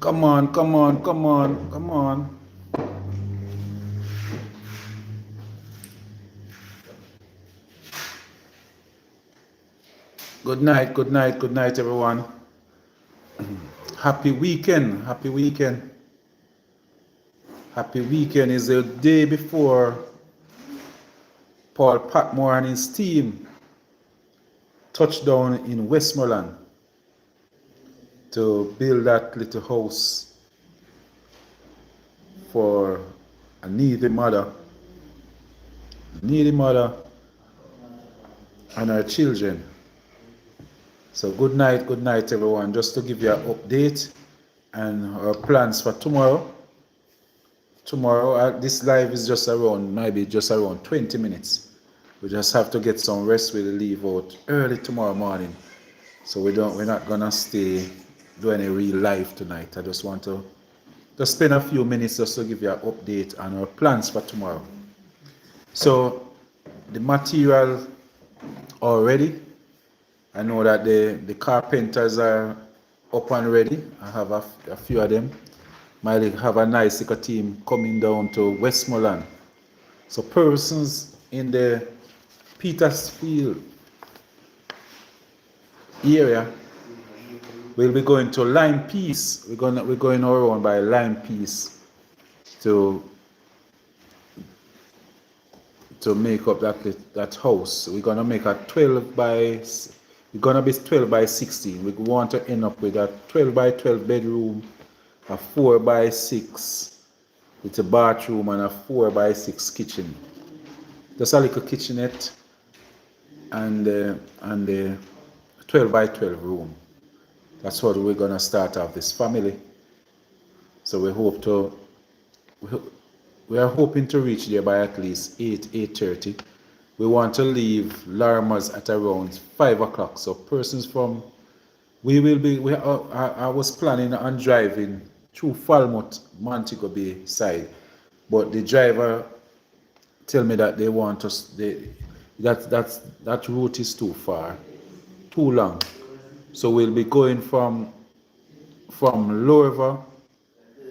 Come on, come on, come on, come on. Good night, good night, good night, everyone. Happy weekend, happy weekend. Happy weekend is the day before Paul Patmore and his team touched down in Westmoreland to build that little house for a needy mother and her children. So good night everyone. Just to give you an update and our plans for tomorrow. Tomorrow, this live is just around, maybe just around 20 minutes. We just have to get some rest. We'll leave out early tomorrow morning. So we're not gonna stay do any real live tonight. I just want to just spend a few minutes just to give you an update on our plans for tomorrow. So the material already. I know that the carpenters are up and ready. I have a few of them. Might have a nice little team coming down to Westmoreland. So persons in the Petersfield area will be going to Lime Piece. We're going around by Lime Piece to make up that house. We're gonna make a 12 by 16. We want to end up with a 12 by 12 bedroom, a 4 by 6 with a bathroom and a 4 by 6 kitchen. Just a little kitchenette and the 12 by 12 room. That's what we're gonna start off this family. So we are hoping to reach there by at least 8:30. We want to leave Larmers at around 5 o'clock. So persons from I was planning on driving through Falmouth, Montego Bay side, but the driver tell me that they want us that route is too far, too long. So we'll be going from Lorva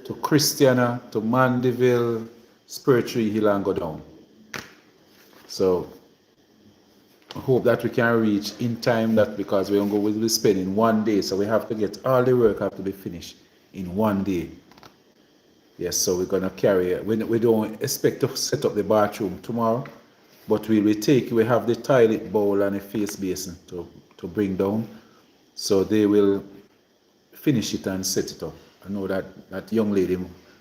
to Christiana to Mandeville, Spiritual Hill and go down. So I hope that we can reach in time, that because we'll be spending 1 day, so we have to get all the work have to be finished in 1 day. Yes, so we're gonna carry it. We don't expect to set up the bathroom tomorrow, but we have the toilet bowl and a face basin to bring down. So they will finish it and set it up. I know that young lady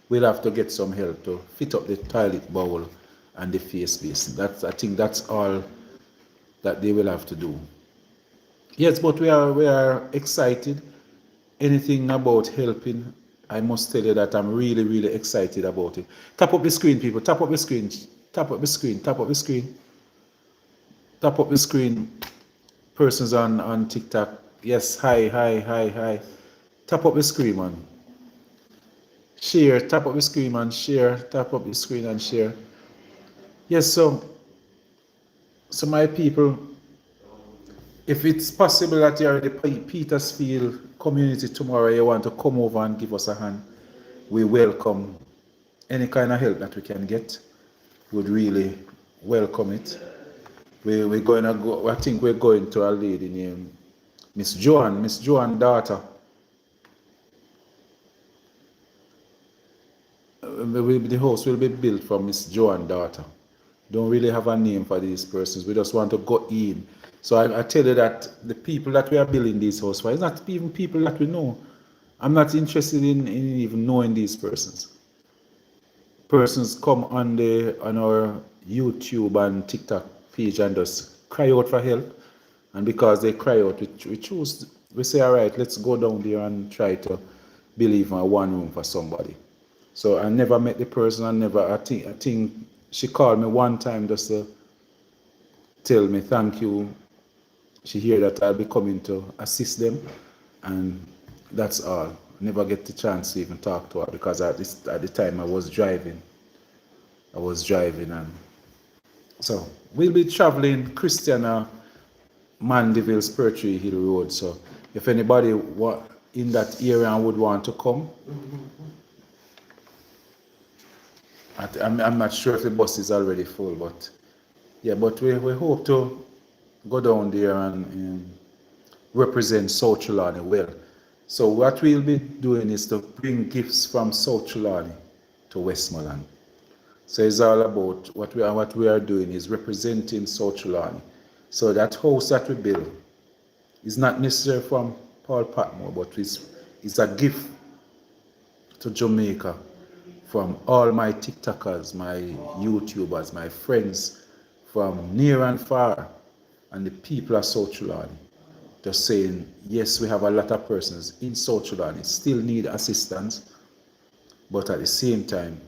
will have to get some help to fit up the toilet bowl and the face basin. I think that's all that they will have to do. Yes, but we are excited. Anything about helping, I must tell you that I'm really, really excited about it. Tap up the screen, people. Tap up the screen. Tap up the screen. Tap up the screen. Tap up the screen. Persons on TikTok. Yes, hi. Tap up the screen, man. Share. Tap up the screen, man. Share. Tap up the screen and share. Yes, so my people, if it's possible that you're in the Petersfield community tomorrow, you want to come over and give us a hand, we welcome any kind of help that we can get. Would really welcome it. We're going to go. I think we're going to a lady named Miss Joanne daughter. The house will be built for Miss Joanne daughter. Don't really have a name for these persons. We just want to go in. So I tell you that the people that we are building this house for, it's not even people that we know. I'm not interested in even knowing these persons. Persons come on our YouTube and TikTok page and just cry out for help. And because they cry out, we say, all right, let's go down there and try to build even a one room for somebody. So I never met the person. I think she called me one time just to tell me thank you. She hear that I'll be coming to assist them, and that's all. Never get the chance to even talk to her because at the time I was driving, and so we'll be traveling Christiana Mandeville Spiritual Hill Road. So if anybody in that area would want to come, I'm not sure if the bus is already full, but yeah, but we hope to go down there and represent South Trelawney well. So what we'll be doing is to bring gifts from South Trelawney to Westmoreland. So it's all about what we are doing is representing South Trelawney. So that house that we build is not necessarily from Paul Patmore, but it's a gift to Jamaica from all my TikTokers, my YouTubers, my friends from near and far, and the people of South Trelawney. Just saying, yes, we have a lot of persons in South Trelawney still need assistance, but at the same time,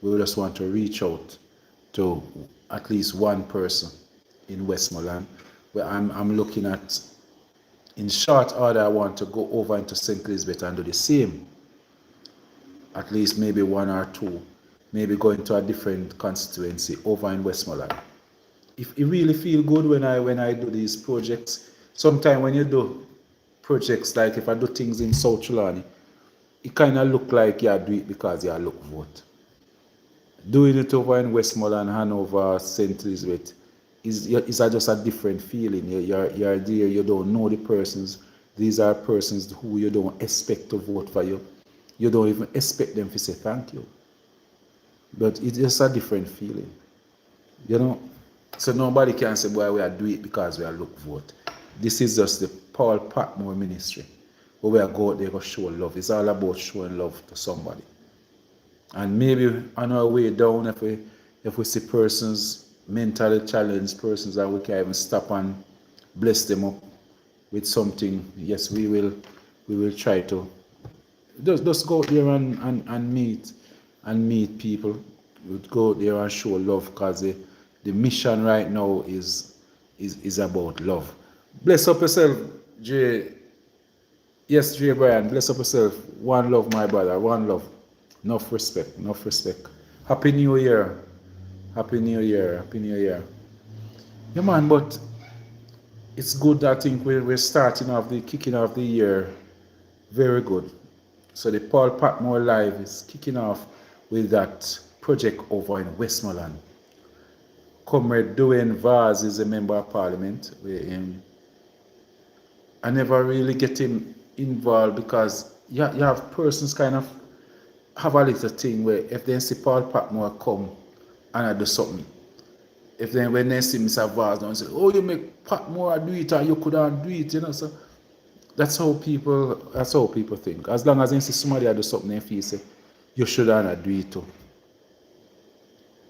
we just want to reach out to at least one person in Westmoreland, where I'm looking at, in short order, I want to go over into St. Elizabeth and do the same. At least maybe one or two, maybe go into a different constituency over in Westmoreland. If it really feel good when I do these projects, sometimes when you do projects, like if I do things in South Trelawney, it kind of look like you do it because you look vote. Doing it over in Westmoreland, Hanover, St. Elizabeth, is just a different feeling. You're there, you don't know the persons. These are persons who you don't expect to vote for you. You don't even expect them to say thank you. But it's just a different feeling. You know? So nobody can say, boy, we are doing it because we are look vote. This is just the Paul Patmore ministry. Where we are go out there to show love. It's all about showing love to somebody. And maybe on our way down, if we see persons, mentally challenged persons, that we can even stop and bless them up with something, yes, we will try to just go out there and meet people. We'll go out there and show love, because the mission right now is about love. Bless up yourself, Jay. Yes, Jay Brian, bless up yourself. One love, my brother, one love. Enough respect, enough respect. Happy New Year. Happy New Year, Happy New Year. Yeah, man, but it's good. I think we're kicking off the year very good. So the Paul Patmore Live is kicking off with that project over in Westmoreland. Comrade Dwayne Vaz is a member of Parliament. I never really get him involved because you have persons kind of have a little thing where if they see Paul Patmore come and I do something, when they see Mr. Vaz, they say, oh, you make Patmore do it or you couldn't do it, you know. So that's how people think. As long as they see somebody do something, they feel say, you shouldn't do it too.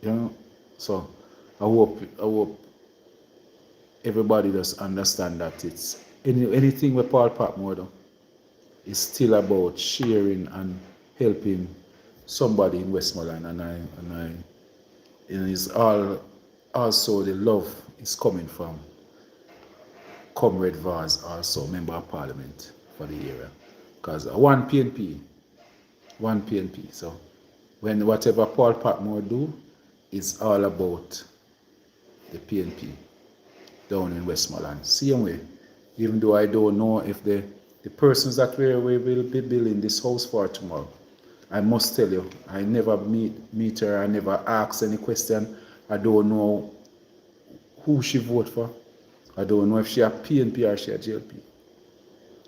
You know? So I hope everybody does understand that it's anything with Paul Patmore though is still about sharing and helping somebody in Westmoreland, and it's all also the love is coming from Comrade Vaz, also member of Parliament for the area, because one PNP. So when whatever Paul Patmore do, it's all about the PNP down in Westmoreland. Same way, even though I don't know if the persons that we will be building this house for tomorrow, I must tell you, I never meet her, I never ask any question. I don't know who she vote for. I don't know if she a PNP or she a JLP.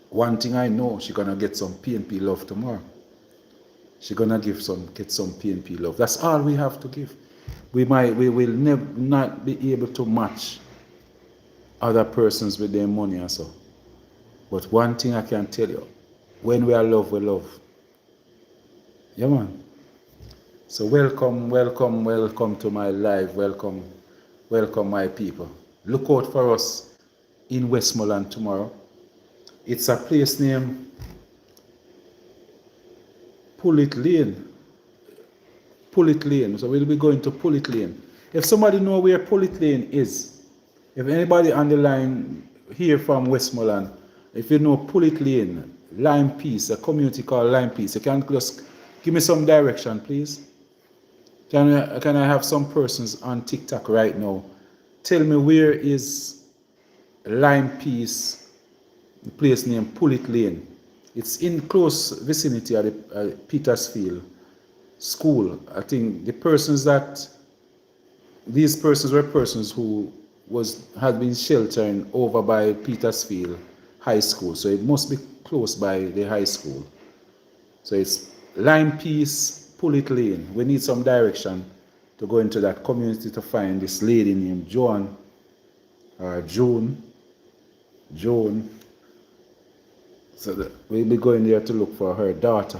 One thing I know, she's gonna get some PNP love tomorrow. She's gonna get some PNP love. That's all we have to give. We will never not be able to match other persons with their money and so. But one thing I can tell you, when we are love, we love. Yeah, man. So welcome to my live. Welcome my people. Look out for us in Westmoreland tomorrow. It's a place named Pullet Lane. So we'll be going to Pullet Lane. If somebody know where Pullet Lane is, if anybody on the line here from Westmoreland, if you know Pullet Lane, Lime Peace, a community called Lime Peace, you can just give me some direction, please. Can I have some persons on TikTok right now? Tell me where is Lime Piece, the place named Pullet Lane. It's in close vicinity of the Petersfield School. I think these persons were persons who had been sheltering over by Petersfield High School. So it must be close by the high school. So it's Lime Piece, Pullet Lane. We need some direction to go into that community to find this lady named Joan or June. So we'll be going there to look for her daughter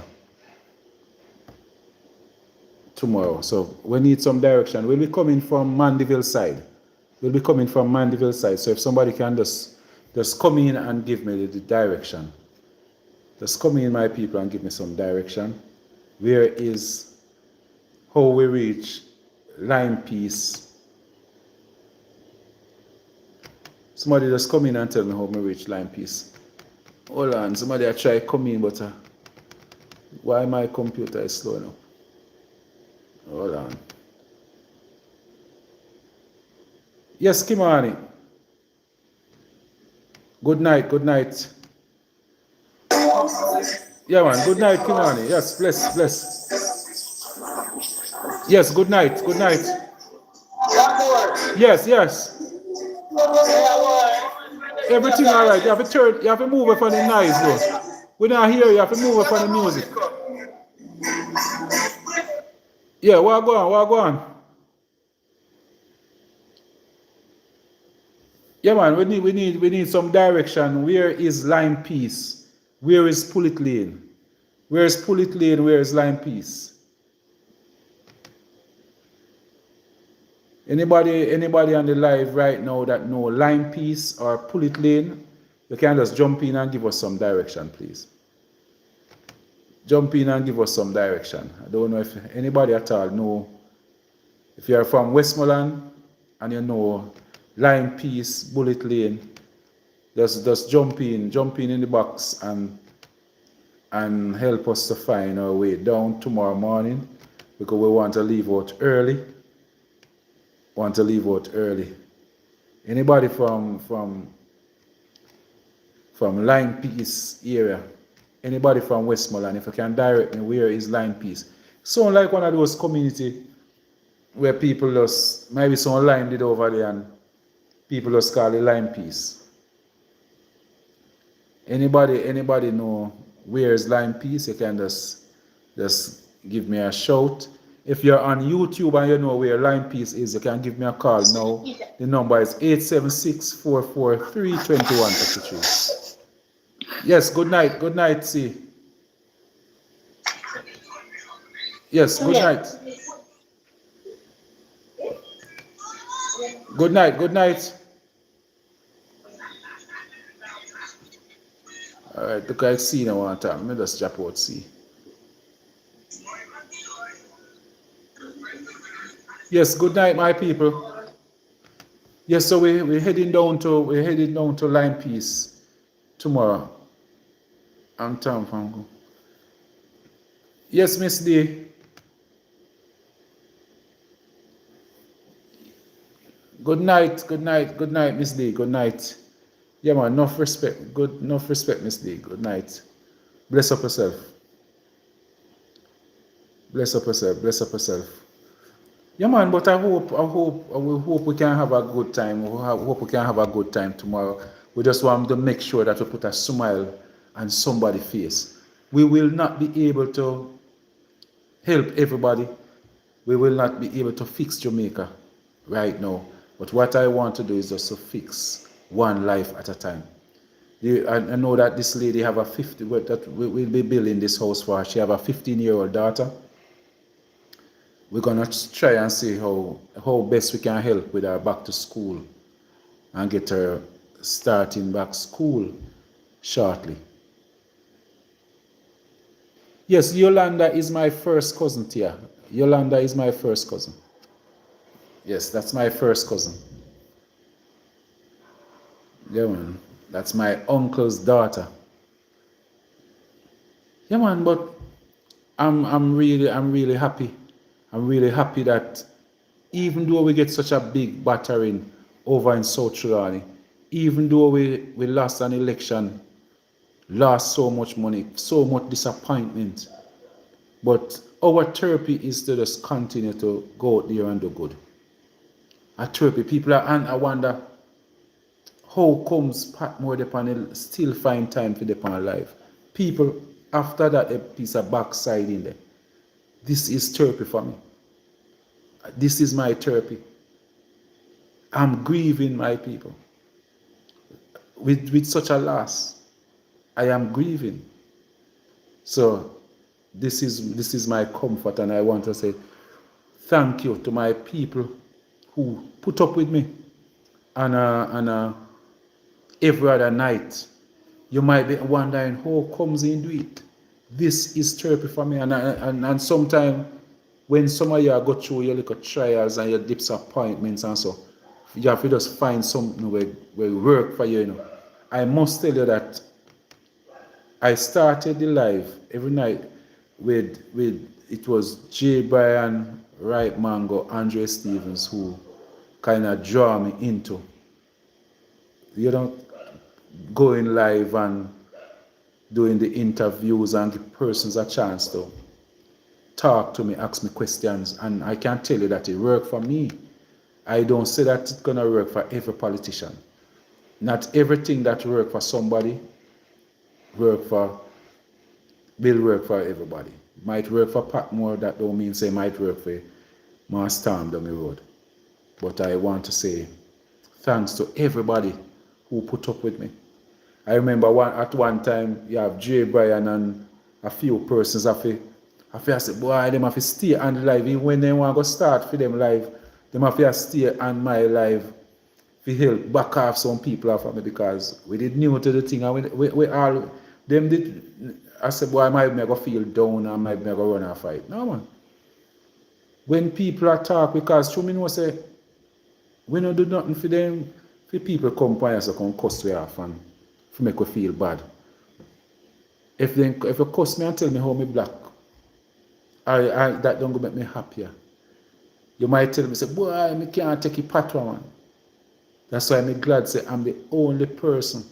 tomorrow. So we need some direction. We'll be coming from Mandeville side. So if somebody can just come in and give me the direction. Just come in, my people, and give me some direction. How we reach Lime Piece? Somebody just come in and tell me how we reach Lime Piece. Hold on, somebody I try come in, but why my computer is slow now? Hold on. Yes, Kimani. Good night. Yeah, man, good night, Kimani. Yes, bless. Yes, good night. Yes. Everything all right. You have to move up on the noise, though. We don't hear you. You have to move up on the music. Yeah, what go on? Yeah, man, we need some direction. Where is Lime Piece? Where is Pullet Lane? Where is Pullet Lane? Where is Lime Piece? Anybody on the live right now that know Lime Piece or Pullet Lane, you can just jump in and give us some direction, please. Jump in and give us some direction. I don't know if anybody at all know. If you are from Westmoreland and you know Lime Piece, Pullet Lane, just jump in the box and help us to find our way down tomorrow morning, because we want to leave out early. Anybody from Lime Piece area? Anybody from Westmoreland? If you can direct me, where is Lime Piece? Sound like one of those community where people just, maybe someone lined it over there and people just call it Lime Piece. Anybody know where is Lime Piece? You can just give me a shout. If you're on YouTube and you know where Lime Piece is, you can give me a call now. The number is 876-443-2153. Yes, good night, see. Yes, good night. Good night. Alright, look, I see now one time. Let me just drop out, see. Yes, good night, my people. Yes, so we're heading down to Lime Piece tomorrow. I'm Tom Fango. Yes, Miss D. Good night, Miss D. Good night. Yeah, man, enough respect, Miss D. Good night. Bless up yourself. Yeah, man, but I hope we can have a good time. I hope we can have a good time tomorrow. We just want to make sure that we put a smile on somebody's face. We will not be able to help everybody. We will not be able to fix Jamaica right now. But what I want to do is just to fix one life at a time. I know that this lady have that we'll be building this house for her. She have a 15-year-old daughter. We're gonna try and see how best we can help with her back to school and get her starting back school shortly. Yes, Yolanda is my first cousin, Tia. Yolanda is my first cousin. Yes, that's my first cousin. Yeah, man. That's my uncle's daughter. Yeah, man, but I'm really happy. I'm really happy that even though we get such a big battering over in South Trelawney, Even though we lost an election, lost so much money, so much disappointment, but our therapy is to just continue to go out there and do good. A therapy, people are, and I wonder, how comes Patmore the panel still find time for the panel life? People, after that, a piece of backside in there. This is therapy for me. This is my therapy. I'm grieving my people. With such a loss, I am grieving. So this is my comfort, and I want to say thank you to my people who put up with me. And every other night, you might be wondering how comes he do it. This is therapy for me, and sometimes when some of you go through your little trials and your disappointments and so, you have to just find something where work for you, you know. I must tell you that I started the live every night with it was J. Bryan, Ripe Mango, Andre Stevens who kind of draw me into, you know, going live and doing the interviews and give persons a chance to talk to me, ask me questions, and I can tell you that it worked for me. I don't say that it's gonna work for every politician. Not everything that work for somebody will work for everybody. Might work for Patmore, that don't mean say might work for Mass Storm down the road. But I want to say thanks to everybody who put up with me. I remember at one time you have J. Bryan and a few persons I say, boy, them have to stay on the live. Even when they want to start for them live, them have to stay on my live to help back off some people off of me, because we did new to the thing, and we all them did. I said, boy, I might go feel down, I might go run a fight. No, man. When people are talk, because to me know say we don't do nothing for them, for people come by us come cuss we off and to make we feel bad. If you cuss me and tell me how me black, I that don't go make me happier. You might tell me, say, boy, I can't take it patois, man. That's why I'm glad say I'm the only person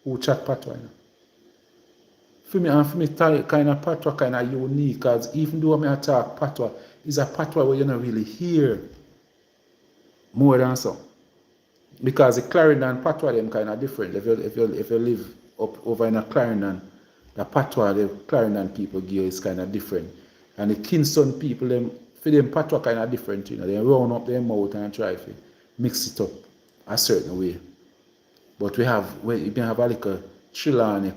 who chat patois. You know? For me, kind of patois kind of unique, because even though I talk patois, it's a patois where you don't really hear more than so. Because the Clarendon patois them kind of different. If you live up over in a Clarendon, the patois the Clarendon people give is kind of different. And the Kingston people, them for them patois kind of different, you know. They round up their mouth and try to mix it up a certain way. But you can have a little Trelawney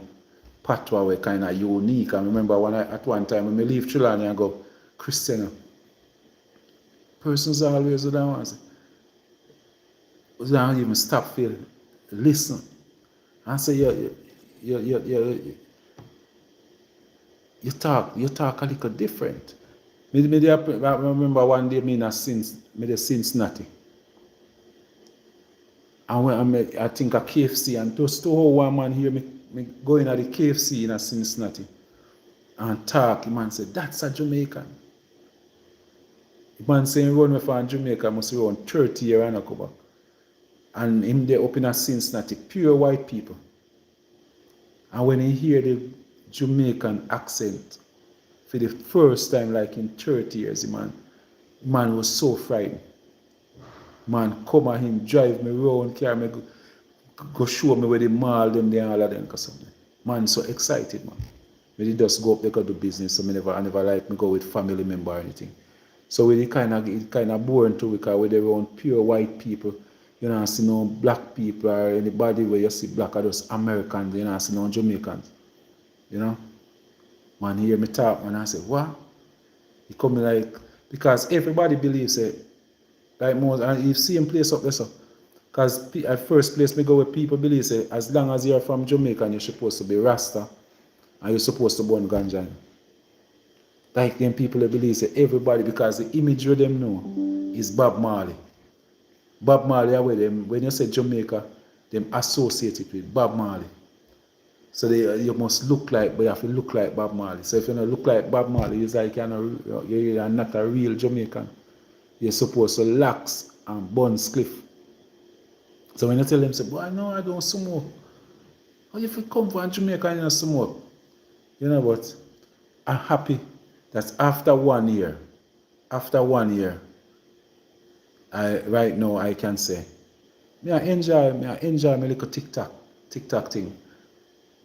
patois where kind of unique. And remember at one time when we leave Trelawney and go, Christiana, persons always would want to don't even stop feeling, listen. And say you talk a little different. I remember one day me the Cincinnati. And when I think a KFC, and just to one man here me going at the KFC in Cincinnati and talk, the man said, that's a Jamaican. The man saying run with from Jamaica must be around 30 years and a go back. And him there up in Cincinnati, pure white people. And when he hear the Jamaican accent for the first time, like in 30 years, the man was so frightened. Man come at him, drive me around, carry me, go show me where the mall them there and all of them. Man so excited, man. When he just go up there go do business, so I never like me go with family member or anything. So it kind of boring too, because we're around pure white people. You don't see no black people or anybody where you see black are just Americans. You don't see no Jamaicans. You know? Man, hear me talk, man, I say, what? He come like, because everybody believes it. Like most, and you see him place up there, so. Because at first place me go where people believe say, as long as you're from Jamaica, you're supposed to be Rasta, and you're supposed to burn ganja. Like them people that believe say everybody, because the imagery them know is Bob Marley. Bob Marley are with them, when you say Jamaica, them associated with Bob Marley. So you must look like, but you have to look like Bob Marley. So if you don't look like Bob Marley, it's like you're not a real Jamaican. You're supposed to lax and bun spliff. So when I tell them, say, boy, no, I don't smoke. How if you come from Jamaica and you don't smoke? You know what? I'm happy that after 1 year, right now I can say, me I enjoy my little TikTok thing.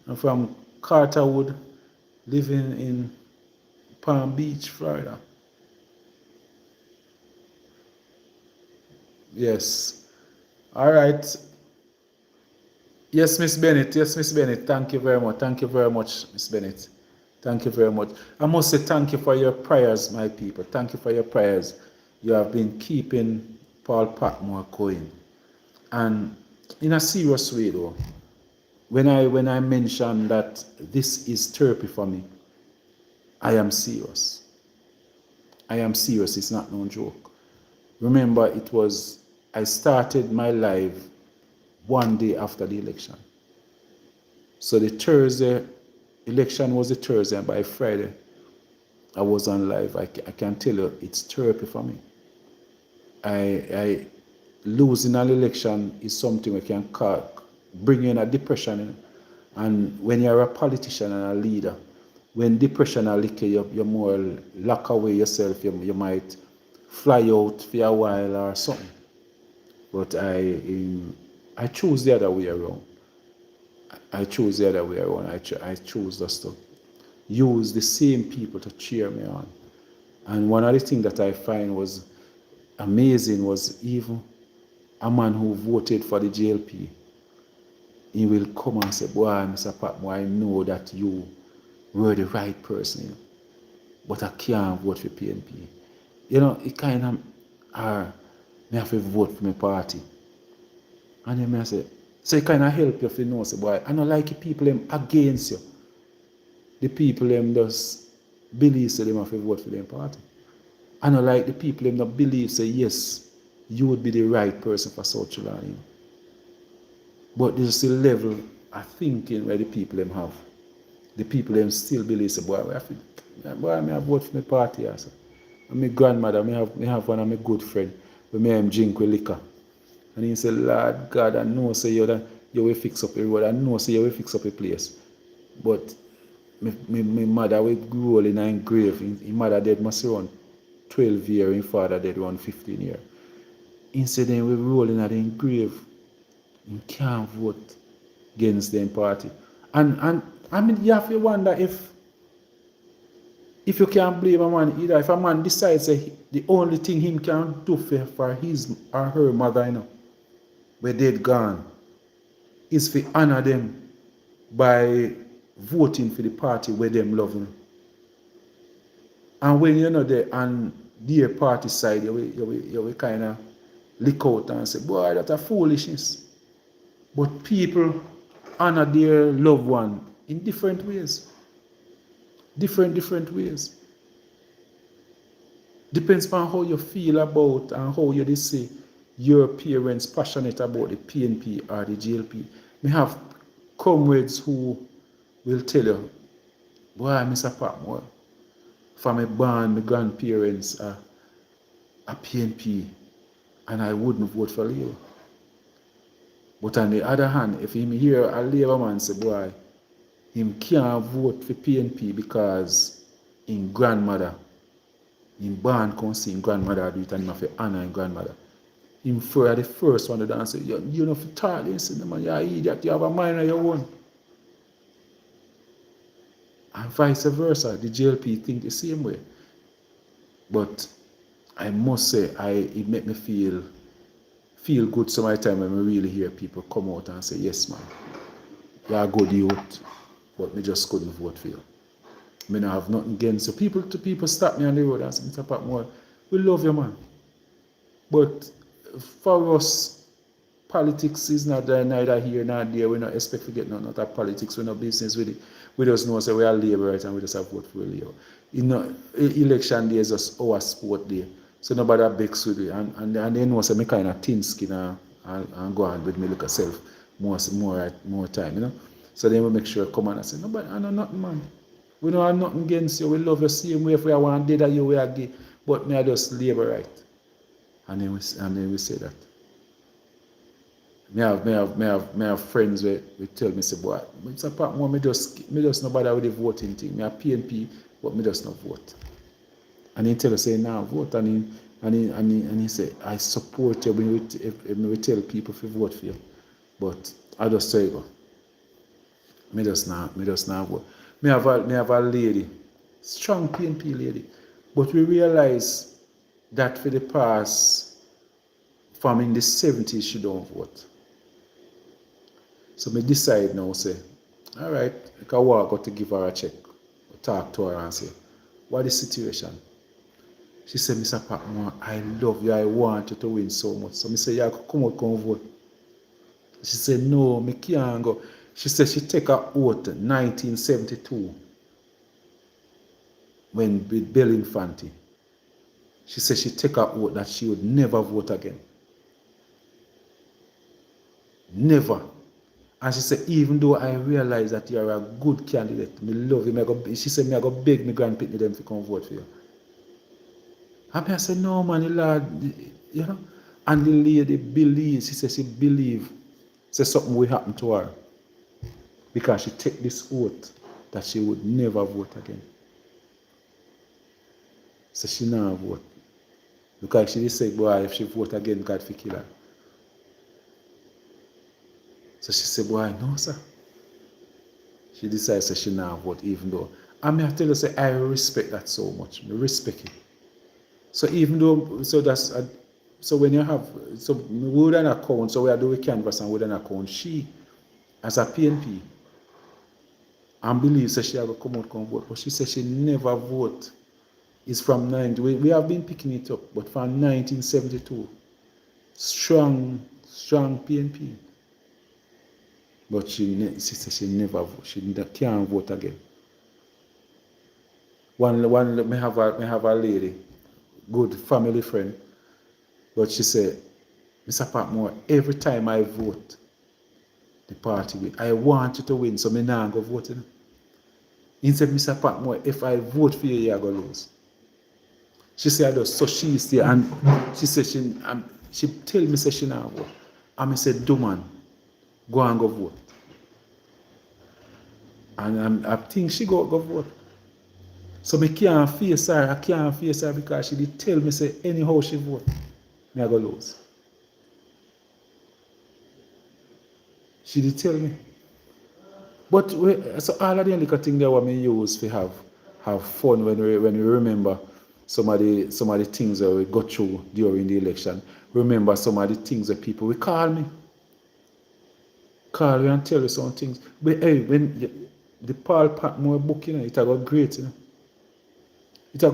I'm from Carterwood, living in Palm Beach, Florida. Yes. All right. Yes, Miss Bennett. Yes, Miss Bennett. Thank you very much. Thank you very much, Miss Bennett. Thank you very much. I must say thank you for your prayers, my people. Thank you for your prayers. You have been keeping Paul Patmore going. And in a serious way though, when I mention that this is therapy for me, I am serious. I am serious. It's not no joke. Remember, I started my life one day after the election. So the Thursday, election was the Thursday, and by Friday, I was on live. I can tell you, it's therapy for me. I losing an election is something we can bring in a depression. And when you're a politician and a leader, when depression are lick you, you more lock away yourself. You might fly out for a while or something. But I choose the other way around. I chose the other way around. I chose just to use the same people to cheer me on. And one of the things that I find was amazing was even a man who voted for the JLP, he will come and say, boy, Mr. Patmore, I know that you were the right person, but I can't vote for PNP. It kind of, me have to vote for my party. And then I say, so it kind of help you if you know, say, boy, I don't like the people them against you. The people them just believe say them have to vote for them party. I don't like the people them that believe say, yes, you would be the right person for South Carolina. But there's a level of thinking where the people them have. The people them still believe say, boy, I vote for my party also. And my grandmother, me have one of my good friend, we may drink with liquor. And he said, Lord God, I know say you will fix up the road. I know say you will fix up the place. But my mother we grew in a grave. His mother dead must around 12 years, his father dead around 15 years. Instead then we rolling at the grave. You can't vote against them party. And I mean you have to wonder if you can't blame a man either. If a man decides that the only thing him can do for his or her mother, where dead gone, is to honor them by voting for the party where them love them. And when you're not there on their party side, you will kind of lick out and say, boy, that's a foolishness. But people honor their loved one in different ways. Different ways. Depends on how you feel about and how you say your parents passionate about the PNP or the GLP. We have comrades who will tell you, boy, Mr. Patmore, from my born, my grandparents are PNP and I wouldn't vote for you. But on the other hand, if him hear a Labour man say, boy, him can't vote for PNP because his grandmother, him born come see his grandmother do it and him have to honor his grandmother. Him for the first one to dance say, you know for talk this, man, you're an idiot, you have a mind of your own. And vice versa, the JLP think the same way. But I must say, it make me feel good some of the time when I really hear people come out and say, yes man, you're a good youth, but me just couldn't vote for you. I don't have nothing against you. People stop me on the road and say, Mr. Patmore, we love you man. But for us, politics is not neither here nor there. We don't expect to get none of politics. We no business with it. We just know say we are Labour right and we just have vote for Labour. Election day is just our sport day. So nobody begs with it. And they know say me kind of thin skin and go on with me look self more time, So then we make sure come on and say, nobody, I know nothing man. We don't have nothing against you. We love you same way if we are one dead or you we are gay. But me I just Labour right. And then we say that. Me have friends where tell me say, boy, Mr. Patmore, me just no bother with the voting thing. Me a PNP, but me just not vote. And he tell us say now vote, and he say I support you when we tell people to vote for you. But I just say go. Me just not vote. Me have a lady, strong PNP lady, but we realize that for the past, from in the 70s, she don't vote. So me decide now, say, all right, I can walk out to give her a check, talk to her and say, what is the situation? She said, Mr. Patmore, I love you, I want you to win so much. So me say, yeah, come out, come vote. She said, no, me can't go. She said she take a oath 1972 when with Bill Infante. She said she take a oath that she would never vote again. Never. And she said, even though I realize that you are a good candidate, me love you, she said, I go beg me grandpitney them to come vote for you. And I said, no man, the Lord, you know. And the lady believes, she said she believes, say something will happen to her. Because she take this oath that she would never vote again. So she never vote. Because she just said, boy, if she vote again, God will kill her. So she said, boy, no, sir. She decides that she now vote, even though. I mean, I tell you, say, I respect that so much. I respect it. So even though, so when you have, so with an account, so we are doing canvas and with an account, she, as a PNP, and believes that she will come out, come vote, but she said she never vote. It's from 90, we have been picking it up, but from 1972, strong PNP. But she said she never vote. She can't vote again. One may have a lady, good family friend, but she said, Mr. Patmore, every time I vote, the party win. I want you to win, so me now go vote. He said, Mr. Patmore, if I vote for you, you're going to lose. She said, so she is there, and she said, she tell me, say she now vote. And I said, do man, go and go vote. And I think she go vote. So I can't face her because she did tell me, say, anyhow she vote, me I go lose. She did tell me. But so all of the little things that we use to have fun when we remember some of the things that we got through during the election. Remember some of the things that people will call me and tell you some things. But hey, when the Paul Patmore book, it got great, it got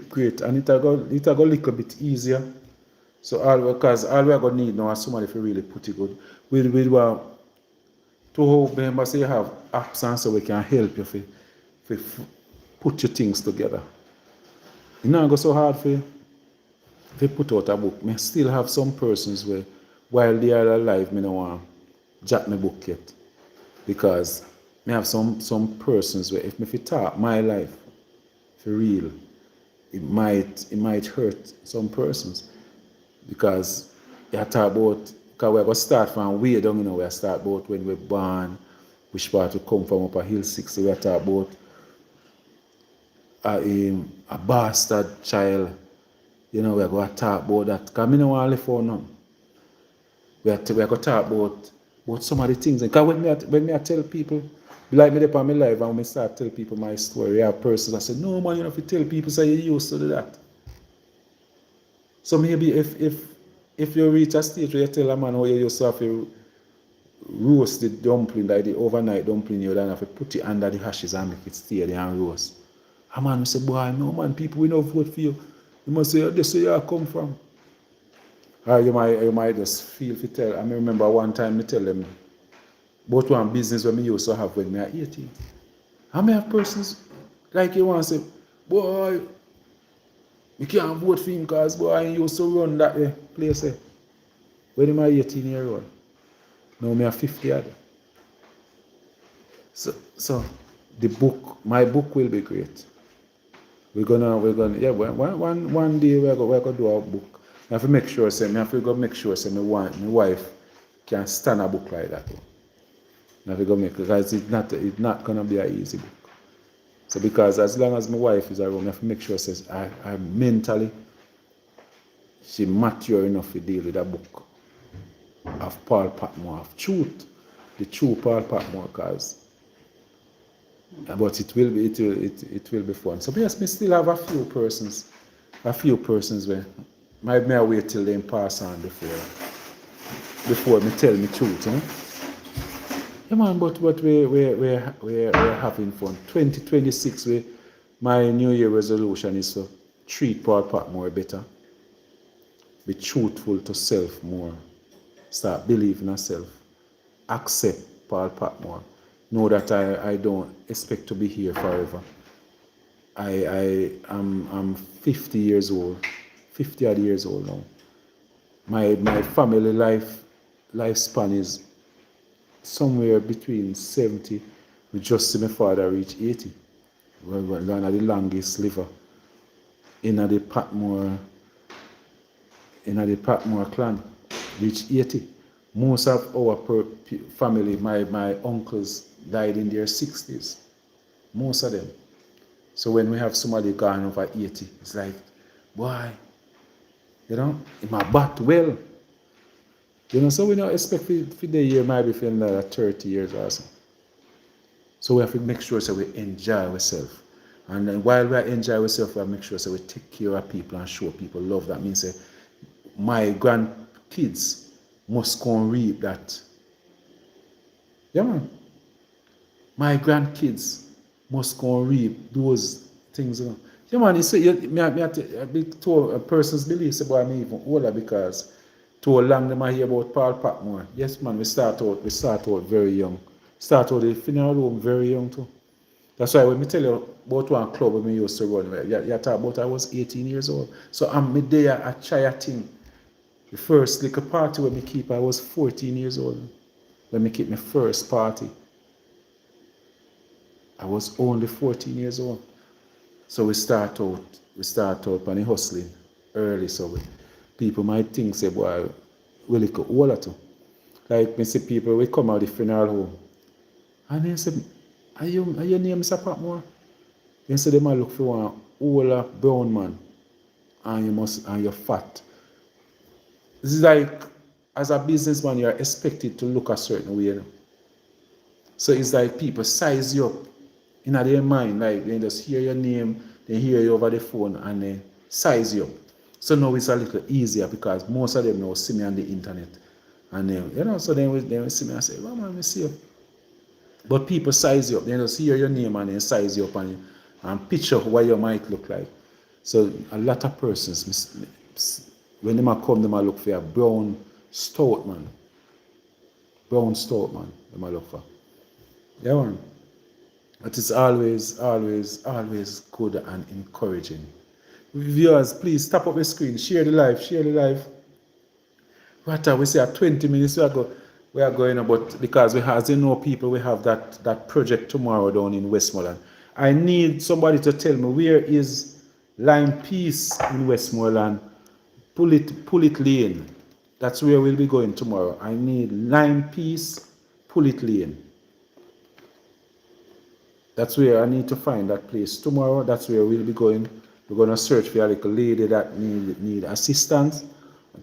great, and it got a little bit easier. So because all we are gonna need now is somebody to really put it good. We want to remember say you have apps and so we can help you to put your things together. It's not go so hard for you to put out a book. I still have some persons where while they are alive, I don't want to jack my book yet. Because I have some persons where if I talk my life for real, it might hurt some persons. Because you talk about, because we're going to start from way down, we start about when we're born, which part we come from up a hill 60, we talk about a bastard child, we're going to talk about that. Because I don't want to live for none. We're going to talk about some of the things. Because when I tell people, like me on my life, and when I start tell people my story, I have persons that say, no man, you have to tell people, say you used to do that. So maybe if you reach a stage where you tell a man how you used to have to roast the dumpling, like the overnight dumpling, you don't have to put it under the ashes and make it stay there and roast. A man will say, boy, no man, people will not vote for you. You must say, this is where you come from. Or you might just feel to tell. I remember one time I tell them about one business where I used to have when I was 18. How many persons like you want to say, boy, you can't vote for him because boy, he used to run that place. When am I 18 years old? Now I'm 50 odd. So the book, my book will be great. We're gonna one day we're gonna do our book. I have to make sure, say, my wife can stand a book like that. Now we go make because it's not gonna be an easy book. So because as long as my wife is around, I have to make sure says I mentally she mature enough to deal with a book of Paul Patmore, of truth, the true Paul Patmore, cause but it will be fun. So yes, me still have a few persons where may wait till they pass on before me tell me truth, you know. Yeah man, but we're having fun. 2026 my New Year resolution is to treat Paul Patmore better. Be truthful to self more. Start believing in yourself. Accept Paul Patmore. Know that I don't expect to be here forever. I'm 50 years old, 50 odd years old now. My family lifespan is somewhere between 70. We just see my father reach 80. We're one of the longest liver in the Patmore clan, reach 80. Most of our family, my uncles died in their 60s. Most of them. So when we have somebody gone over 80, it's like, boy, you know, in my butt well. You know, so we don't expect for the year might be for another 30 years or so. So we have to make sure that we enjoy ourselves. And then while we enjoy ourselves, we have to make sure that we take care of people and show people love. That means that my grandkids must go and reap that. Yeah, man. My grandkids must go and reap those things. You know. Yeah, man, you say, a person's beliefs about me even older because too long them I hear about Paul Patmore. Yes, man, we start out very young. Start out the funeral home very young too. That's why when me tell you about one club when we used to run, you talk about I was 18 years old. So I'm there at try thing. The first little party when me keep, I was 14 years old. When me keep my first party, I was only 14 years old. So we start out on the hustling early. So people might think, say, boy, we look older too. Like me see people, we come out of the funeral home. And they say, are your name Mr. Patmore? They say they might look for one older brown man and you're fat. This is like, as a businessman, you're expected to look a certain way. You know? So it's like people size you up in their mind, like they just hear your name, they hear you over the phone, and they size you up. So now it's a little easier because most of them now see me on the internet. And then, you know, so then we see me and say, well, man, me see you. But people size you up. They just hear your name and then size you up and picture what you might look like. So a lot of persons, when they come, they might look for a brown, stout man. Brown, stout man, they might look for. Yeah, man. But it's always good and encouraging. Viewers, please tap up the screen, share the live. What we say at 20 minutes we are going about because as you know people, we have that project tomorrow down in Westmoreland. I need somebody to tell me where is Lime Peace in Westmoreland. Pull it lane. That's where we'll be going tomorrow. I need Lime Peace, Pull it lane. That's where I need to find that place tomorrow. That's where we'll be going. We're going to search for a little lady that need assistance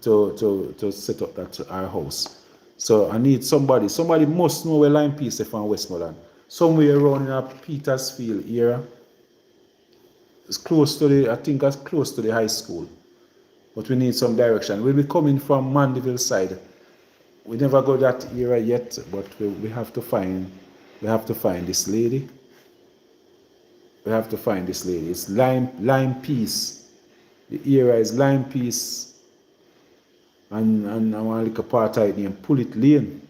to set up that our house. So I need somebody. Somebody must know where Lime Peace is from Westmoreland. Somewhere around in a Petersfield area. It's close to I think that's close to the high school. But we need some direction. We'll be coming from Mandeville side. We never go that area yet, but we have to find this lady. We have to find this lady. It's Lime Peace. The area is Lime Peace. And I want to look a part of it named Pull It Lane.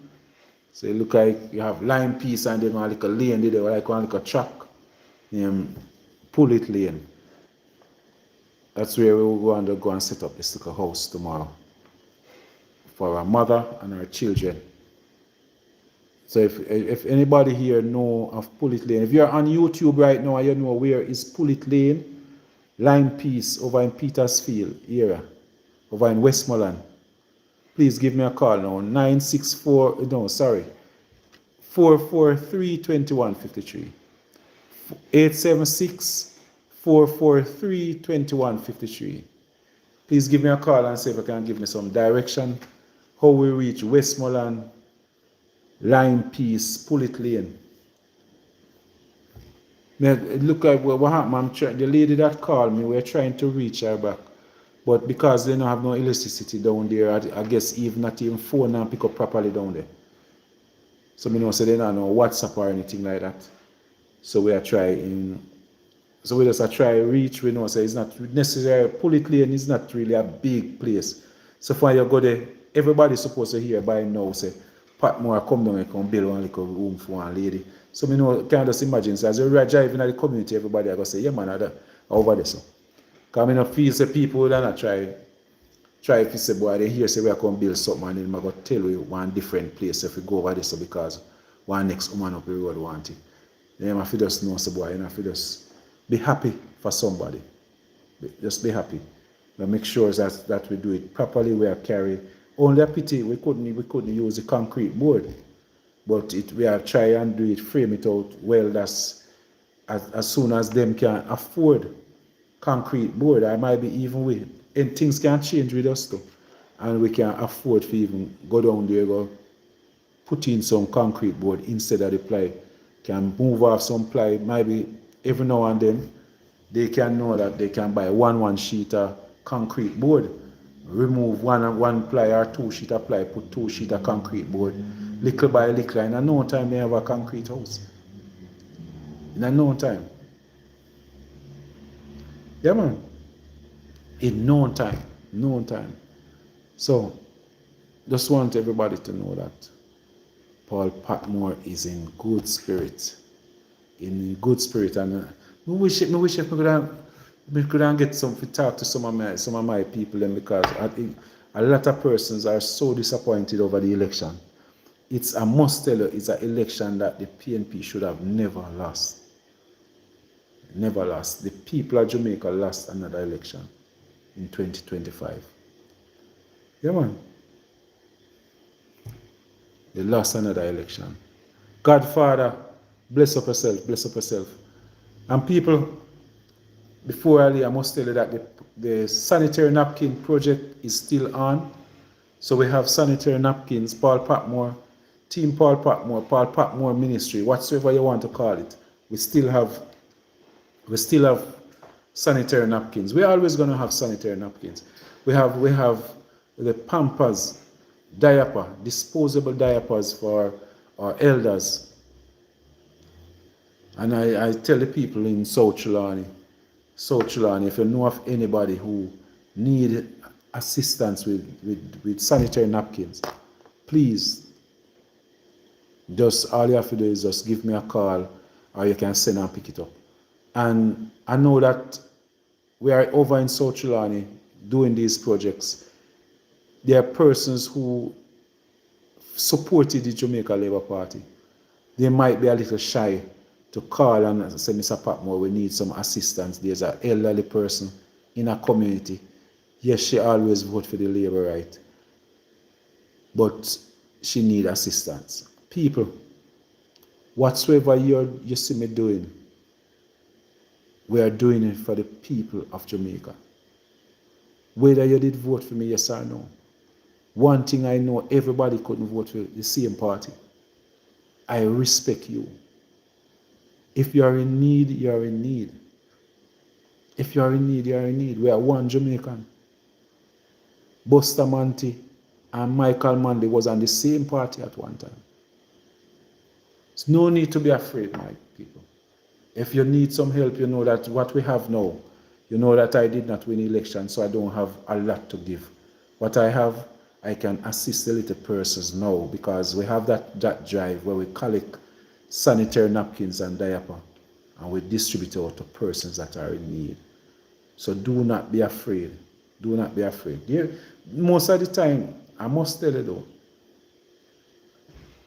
So it look like you have Lime Peace and then one like a lane there, like one like a track named Pull It Lane. That's where we will go and set up this little house tomorrow for our mother and our children. So if anybody here know of Pull It Lane, if you're on YouTube right now and you know where is Pull It Lane, Lime Peace over in Petersfield area, over in Westmoreland, please give me a call now. 964, no, sorry, 443-2153. 876-443-2153. Please give me a call and see if you can give me some direction. How we reach Westmoreland, Line Peace, Pullet Lane. Look at what happened. The lady that called me, we're trying to reach her back. But because they don't have no electricity down there, I guess even not even phone and pick up properly down there. So me know say they don't know WhatsApp or anything like that. So we are trying. So we just try reach. We know say it's not necessary. Pullet Lane is not really a big place. So when you go there, everybody's supposed to hear by now say Patmore come down and come build one little room for one lady. So me know can just imagine. So as you are driving at the community, everybody are gonna say, yeah man, over there so. Because I not feel say people will not try if you say boy they hear say we are going to build something and then I go tell you one different place if we go over there so because one next woman up the road want it. Then I feel just know say boy, I feel just be happy for somebody. Just be happy. But make sure that we do it properly. We are carry. Only a pity we couldn't use the concrete board. But we are try and do it, frame it out well as soon as them can afford concrete board. I might be even with and things can change with us too. And we can afford to even go down there, go put in some concrete board instead of the ply. Can move off some ply, maybe every now and then they can know that they can buy one sheet of concrete board, remove one ply or 2 sheet of ply, put 2 sheet of concrete board, little by little, and in no time they have a concrete house. In no time. Yeah man. In no time. So just want everybody to know that Paul Patmore is in good spirit. And we wish we could get some to talk to some of my people then, because I think a lot of persons are so disappointed over the election. It's a must tell you, it's an election that the PNP should have never lost. Never lost. The people of Jamaica lost another election in 2025. Yeah man. They lost another election. Godfather, bless up yourself. And people, before I leave, I must tell you that the sanitary napkin project is still on. So we have sanitary napkins, Paul Patmore, Team Paul Patmore Ministry, whatsoever you want to call it. We still have sanitary napkins. We're always going to have sanitary napkins. We have the Pampers, disposable diapers for our elders. And I tell the people in South Trelawney, if you know of anybody who need assistance with sanitary napkins, please, just all you have to do is just give me a call, or you can send and pick it up. And I know that we are over in South Trelawney doing these projects. There are persons who supported the Jamaica Labour Party. They might be a little shy to call and say, Mr. Patmore, we need some assistance. There's an elderly person in a community. Yes, she always vote for the Labour right, but she need assistance. People, whatsoever you see me doing, we are doing it for the people of Jamaica. Whether you did vote for me, yes or no. One thing I know, everybody couldn't vote for the same party. I respect you. If you are in need, you are in need. If you are in need, you are in need. We are one Jamaican. Bustamante and Michael Manley was on the same party at one time. There's no need to be afraid, my people. If you need some help, you know that what we have now, you know that I did not win election, so I don't have a lot to give. What I have, I can assist the little persons now, because we have that drive where we collect sanitary napkins and diaper, and we distribute out to persons that are in need. So do not be afraid. Do not be afraid. Yeah, most of the time, I must tell you though,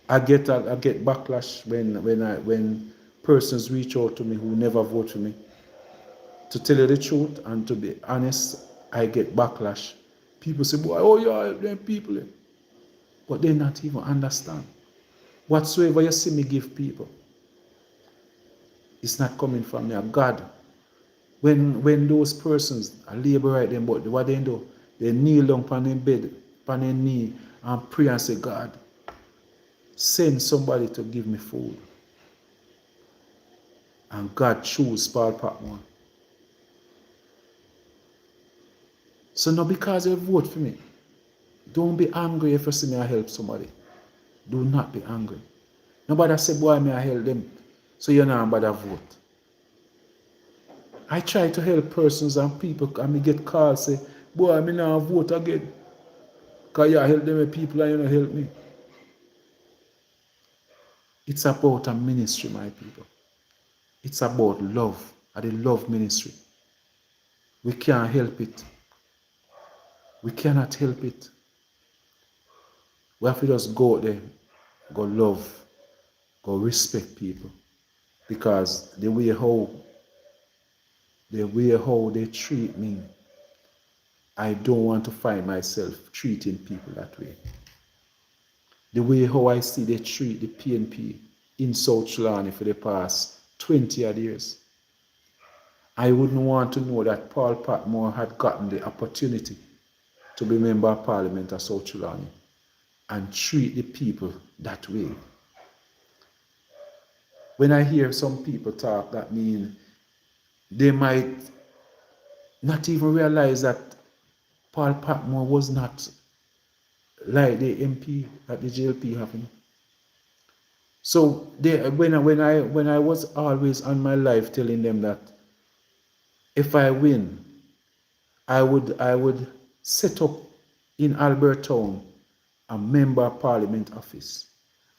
I get backlash when persons reach out to me who never vote for me. To tell you the truth and to be honest, I get backlash. People say, boy, oh yeah, them people. but they not even understand. Whatsoever you see me give people, it's not coming from me. God, when those persons are labor right them, but what they do, they kneel down on their bed, on their knee, and pray and say, God, send somebody to give me food. And God chose Paul Patmore. So not because you vote for me, don't be angry if you see me I help somebody. Do not be angry. Nobody say, boy, may I help them. So you're not about to vote. I try to help persons and people, and me get calls say, boy, I not vote again. Because you help them with people and you don't help me. It's about a ministry, my people. It's about love. And the love ministry. We can't help it. We cannot help it. We have to just go out there, go love, go respect people. Because the way how they treat me, I don't want to find myself treating people that way. The way how I see they treat the PNP in South Trelawney for the past 20 odd years. I wouldn't want to know that Paul Patmore had gotten the opportunity to be member of Parliament of South Trelawney and treat the people that way. When I hear some people talk, that means they might not even realize that Paul Patmore was not like the MP that the JLP having. So when I was always on my life telling them that if I win, I would set up in Albertown a member of Parliament office,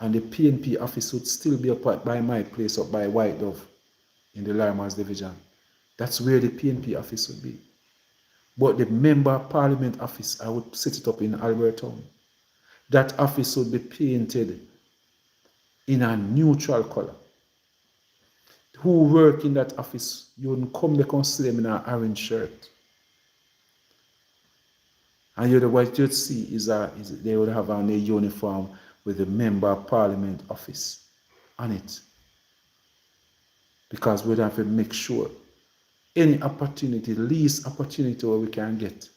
and the PNP office would still be up by my place up by White Dove in the Limers division. That's where the PNP office would be. But the member of Parliament office, I would set it up in Albertown. That office would be painted in a neutral color. Who work in that office, you wouldn't come there and see them in an orange shirt. And what you'd see is they would have on their uniform with the member of Parliament office on it. Because we'd have to make sure any opportunity, least opportunity where we can get,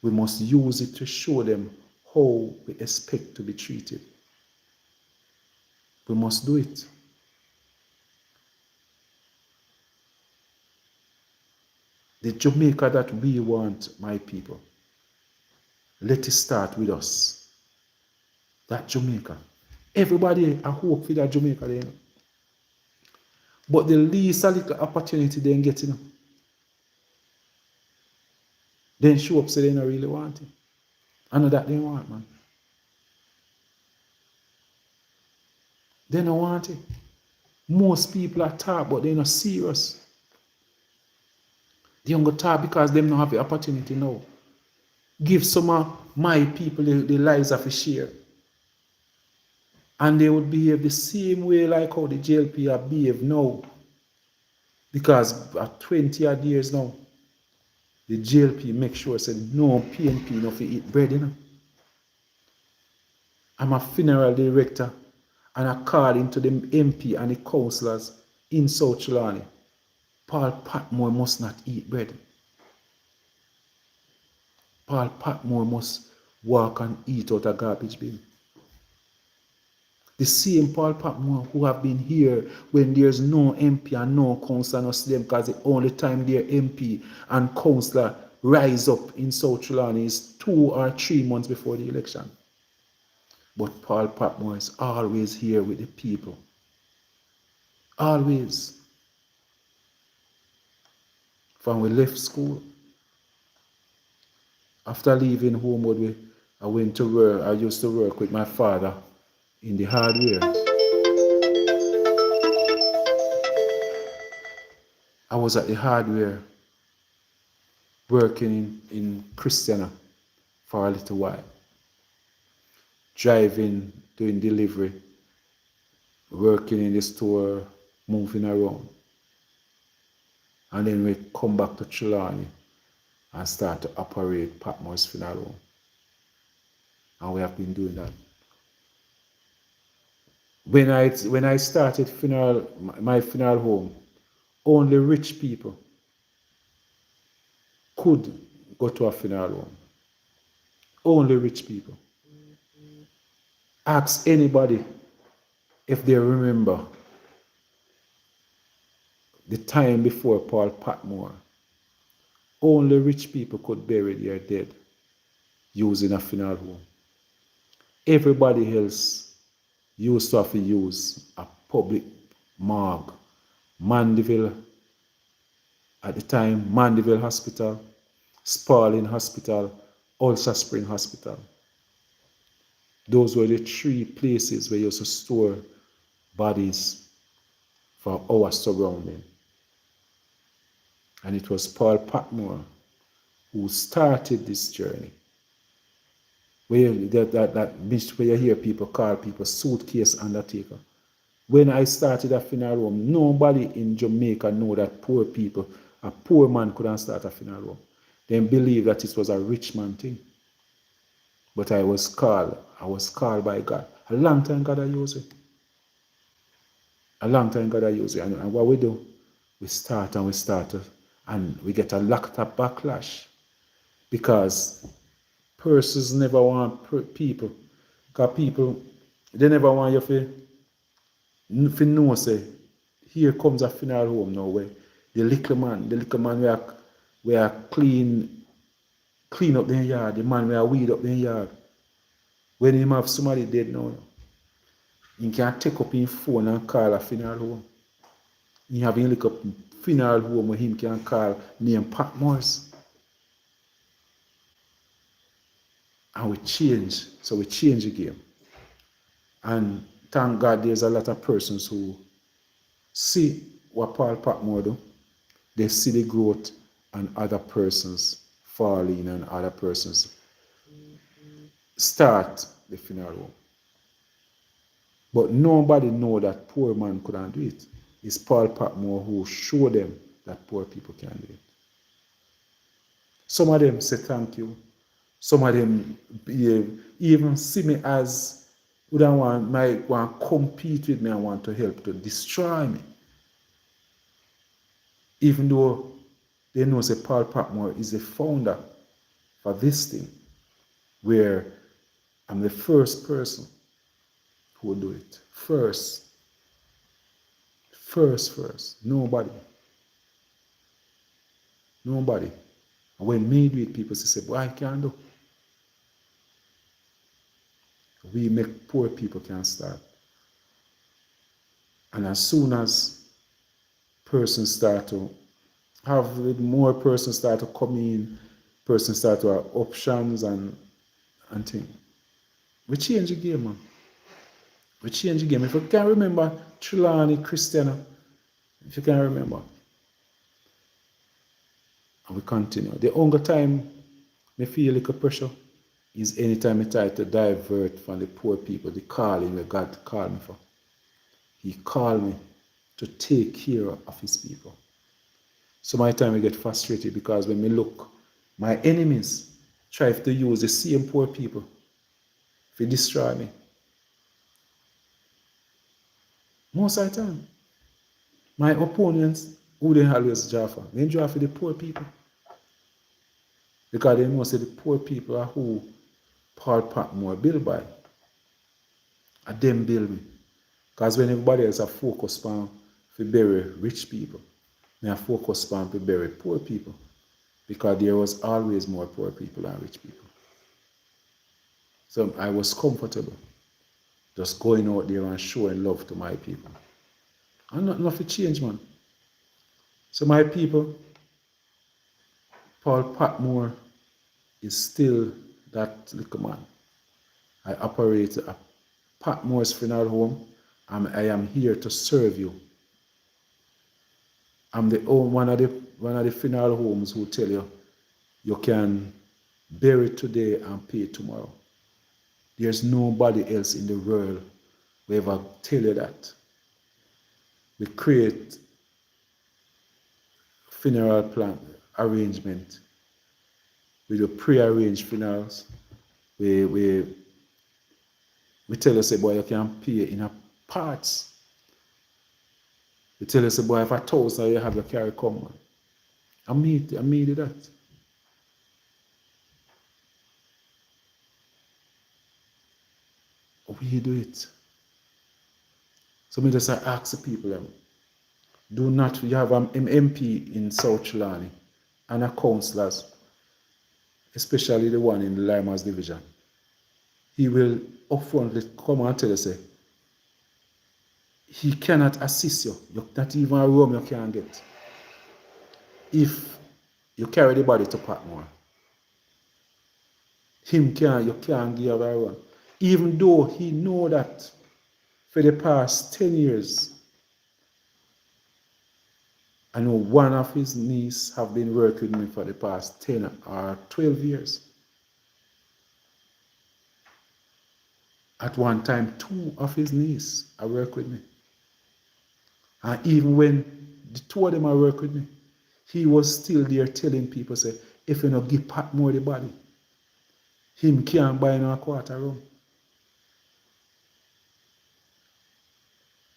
we must use it to show them how we expect to be treated. We must do it. The Jamaica that we want, my people, let it start with us. That Jamaica. Everybody I hope for that Jamaica there. But the least a little opportunity they get, then show up say they don't really want it. I know that they want, man. They don't want it. Most people are talk, but they're not serious. They don't go talk because they don't have the opportunity now. Give some of my people the lives of a share. And they would behave the same way like how the JLP have behaved now. Because at 20 odd years now, the JLP make sure said no PNP no fi eat bread, I'm a funeral director, and according to the MP and the councillors in South Trelawney, Paul Patmore must not eat bread. Paul Patmore must walk and eat out a garbage bin. The same Paul Patmore who have been here when there's no MP and no councillor, no see them because the only time their MP and councillor rise up in South Trelawney is 2 or 3 months before the election. But Paul Patmore is always here with the people. Always. From we left school, after leaving Homewood, I went to work. I used to work with my father in the hardware. I was at the hardware working in Christiana for a little while. Driving, doing delivery, working in the store, moving around. And then we come back to Trelawney and start to operate Patmore's Funeral Home. and we have been doing that. When I started my funeral home, only rich people could go to a funeral home. Only rich people. Ask anybody if they remember the time before Paul Patmore. Only rich people could bury their dead using a funeral home. Everybody else used to have to use a public morgue. Mandeville, at the time, Mandeville Hospital, Sparling Hospital, Ulster Spring Hospital. Those were the three places where you used to store bodies for our surrounding. And it was Paul Patmore who started this journey. Where where you hear people call people suitcase undertaker. When I started a funeral home, nobody in Jamaica knew that poor people, a poor man couldn't start a funeral home. They believed that it was a rich man thing. But I was called by God. A long time God I use it. A long time God I use it. And what we do, we start and we get a lot of backlash. Because persons never want people. Because people, they never want you to know, say, here comes a funeral home now where the little man we are clean up the yard, the man we are weed up the yard. When him have somebody dead now, he can take up his phone and call a funeral home. He have him look up funeral home where him can call name Patmore's. And we change. So we change the game. And thank God there's a lot of persons who see what Paul Patmore do. They see the growth and other persons falling and other persons start the funeral home. But nobody know that poor man couldn't do it. It's Paul Patmore who showed them that poor people can do it. Some of them say thank you. Some of them even see me as who don't want to compete with me and want to help to destroy me. Even though they know say Paul Patmore is the founder for this thing, where I'm the first person who will do it. First. Nobody. And when me do it, people say, boy, I can't do. We make poor people can start. And as soon as persons start to have more persons start to come in, persons start to have options and things. We change the game, man. We change the game. If you can remember Trelawney Christiana, if you can remember. And we continue. The only time I feel a little pressure is anytime I try to divert from the poor people, the calling that God called me for. He called me to take care of his people. So my time I get frustrated because when we look, my enemies try to use the same poor people to destroy me. Most of the time. My opponents, who they always draw for? They draw for the poor people. Because they know say the poor people are who Paul Patmore built by. And them build me. Because when everybody else are focused on to bury rich people, they are focused on to bury poor people. Because there was always more poor people than rich people. So I was comfortable just going out there and showing love to my people. And nothing changed, man. So my people, Paul Patmore is still that little man. I operate a Patmore's funeral home, and I am here to serve you. I'm one of the funeral homes who tell you you can bury today and pay tomorrow. There's nobody else in the world who ever tell you that. We create funeral plan arrangement. We do pre-arranged funerals. We We tell you, say, boy, you can pay in a parts. We tell you, say, boy, if 1,000 you have your carry come, man. I made it that. We do it. So me just ask the people, do not, you have an MP in South Trelawney and a councillors, especially the one in the Limas division. He will upfrontly come and tell you, say, he cannot assist you. Not even a room you can get. If you carry the body to Patmore, you can't give a run. Even though he know that for the past 10 years, I know one of his nieces have been working with me for the past 10 or 12 years. At one time, 2 of his nieces are work with me. And even when the 2 of them are work with me, he was still there telling people, say, if you don't give Patmore the body, him can't buy no quarter room.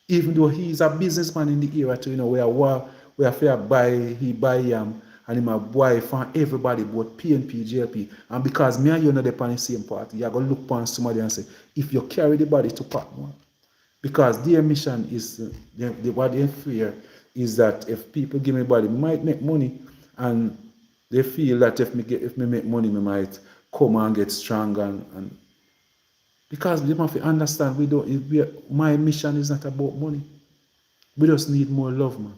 Even though he is a businessman in the area too, where he buy him and him a buy for everybody both PNP, JLP. And because me and you know they're on the same party, you're gonna look upon somebody and say, if you carry the body to Patmore, because their mission is what they fear is that if people give me body, might make money, and they feel that if me make money, me might come and get strong and because they have to understand my mission is not about money. We just need more love, man.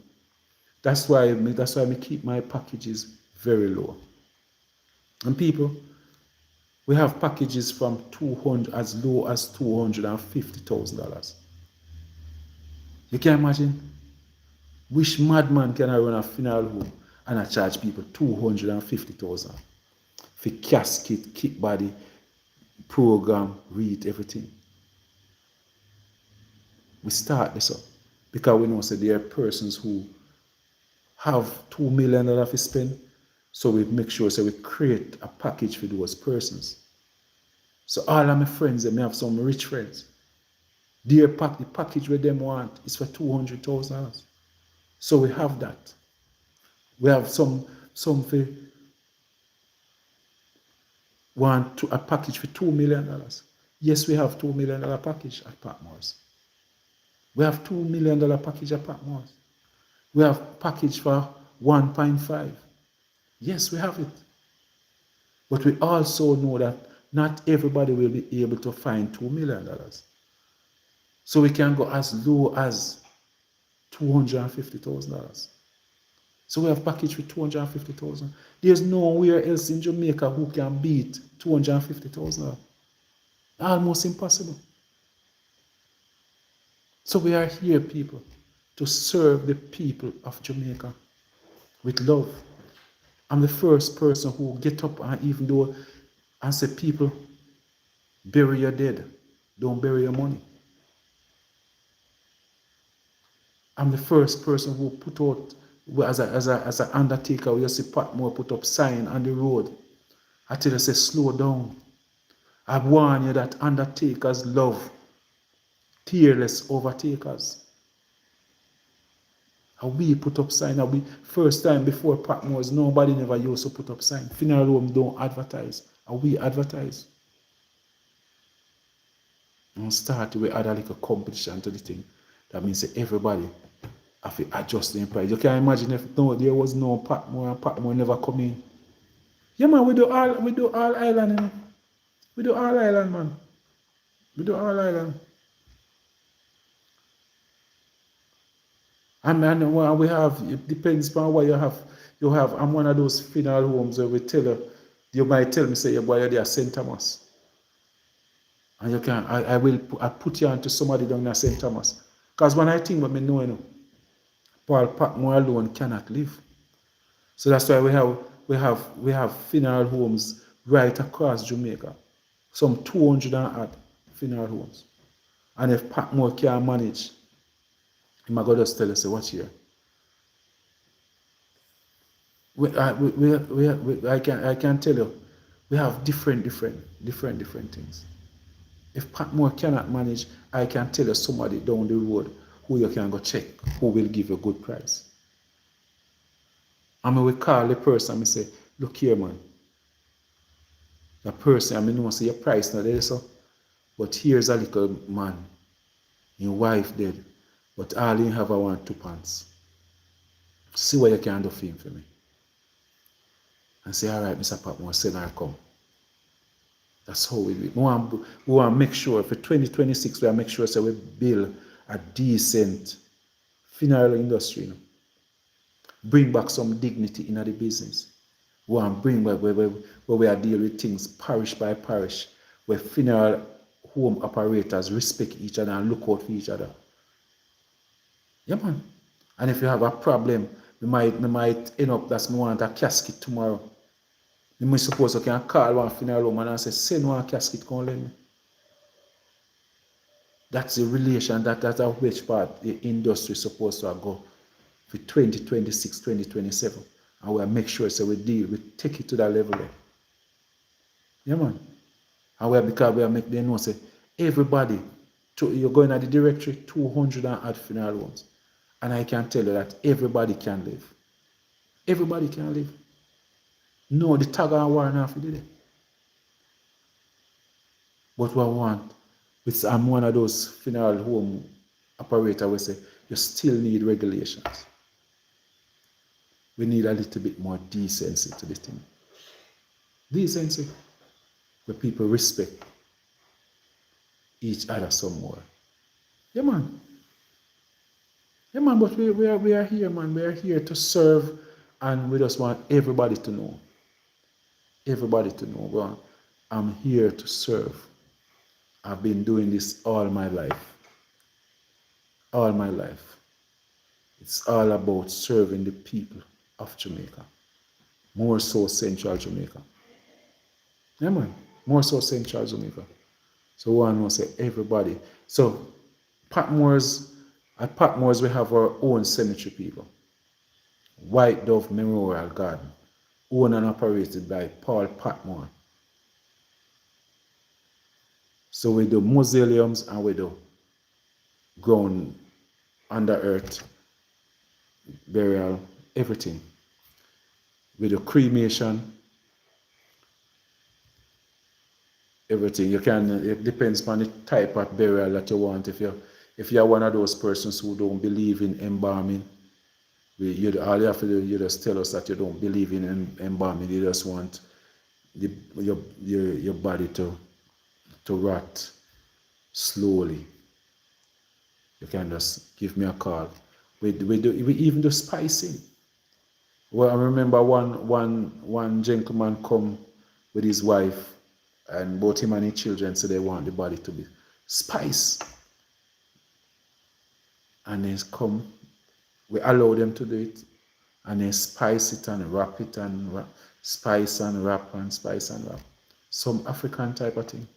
That's why I keep my packages very low. And people, we have packages from 200 as low as $250,000. You can imagine which madman can I run a funeral home and I charge people 250,000 for casket, kit body, program, read everything. We start this up because we know that there are persons who have $2 million to spend, so we make sure we create a package for those persons. So all of my friends, they may have some rich friends. The package where them want is for $200,000. So we have that. We have some for want a package for $2 million. Yes, we have $2 million package at Patmore's. We have $2 million package at Patmore's. We have package for 1.5. Yes, we have it. But we also know that not everybody will be able to find $2 million. So we can go as low as $250,000. So we have package with $250,000. There's nowhere else in Jamaica who can beat $250,000. Almost impossible. So we are here, people, to serve the people of Jamaica with love. I'm the first person who get up and even though and say, people, bury your dead, don't bury your money. I'm the first person who put out, as an undertaker, we see Patmore put up sign on the road. I tell you, say, slow down. I warn you that undertakers love tearless overtakers. And we put up sign. And we first time before Patmore's, nobody never used to put up sign. Funeral home don't advertise. And we advertise. And start we add a little competition to the thing. That means that everybody have to adjust the price. You can imagine if there was no Patmore and Patmore never come in. Yeah, man, we do all island, you know. We do all island, man. We do all island. And we have, it depends on what you have. I'm one of those funeral homes where we tell you might tell me, say, your boy, you're there, St. Thomas. And you can, I put you onto somebody down there, St. Thomas. Because when I think what me know, you know, Paul Patmore alone cannot live. So that's why we have funeral homes right across Jamaica. Some 200 and odd funeral homes. And if Patmore can't manage, he might go just tell us, say, watch here. I can tell you, we have different things. If Patmore cannot manage, I can tell you somebody down the road who you can go check, who will give you a good price. And I will call the person and say, look here, man. The person, I know say your price not there, so, but here's a little man. Your wife dead, but all you have I want 2 pants. See what you can do for him for me. And say, all right, Mr. Patmore, send her come. That's how we do it. We want to make sure for 2026, we want to make sure so we build a decent funeral industry. You know? Bring back some dignity in the business. We want to bring back where we are dealing with things parish by parish, where funeral home operators respect each other and look out for each other. Yeah, man. And if you have a problem, we might end up that's me want a casket tomorrow. You suppose you can call one funeral home and say, send one casket, come let me. That's the relation, that's a which part the industry is supposed to go for 2026, 2027. And we'll make sure so we take it to that level there. Yeah, man. And because we'll make them know, say, everybody, you're going at the directory, 200 and add funeral homes. And I can tell you that everybody can live. Everybody can live. No, the tag and war now for it. But what I want, I'm one of those funeral home operators who say, you still need regulations. We need a little bit more decency to the thing. Decency, where people respect each other some more. Yeah, man. Yeah, man, but we are here, man. We are here to serve, and we just want everybody to know. Everybody to know. Well, I'm here to serve. I've been doing this all my life. All my life. It's all about serving the people of Jamaica. More so Central Jamaica. Yeah, man. More so Central Jamaica. So one will say everybody. So at Patmore's we have our own cemetery people. White Dove Memorial Garden. Owned and operated by Paul Patmore. So we do mausoleums and we do ground under earth burial, everything. We do cremation, everything. It depends on the type of burial that you want. If you're one of those persons who don't believe in embalming, all you have to do, you just tell us that you don't believe in embalming. You just want your body to rot slowly. You can just give me a call. We even do spicing. Well, I remember one gentleman come with his wife, and both him and his children said they want the body to be spiced. And they come, we allow them to do it, and they spice it and wrap it and spice and wrap and spice and wrap. Some African type of thing.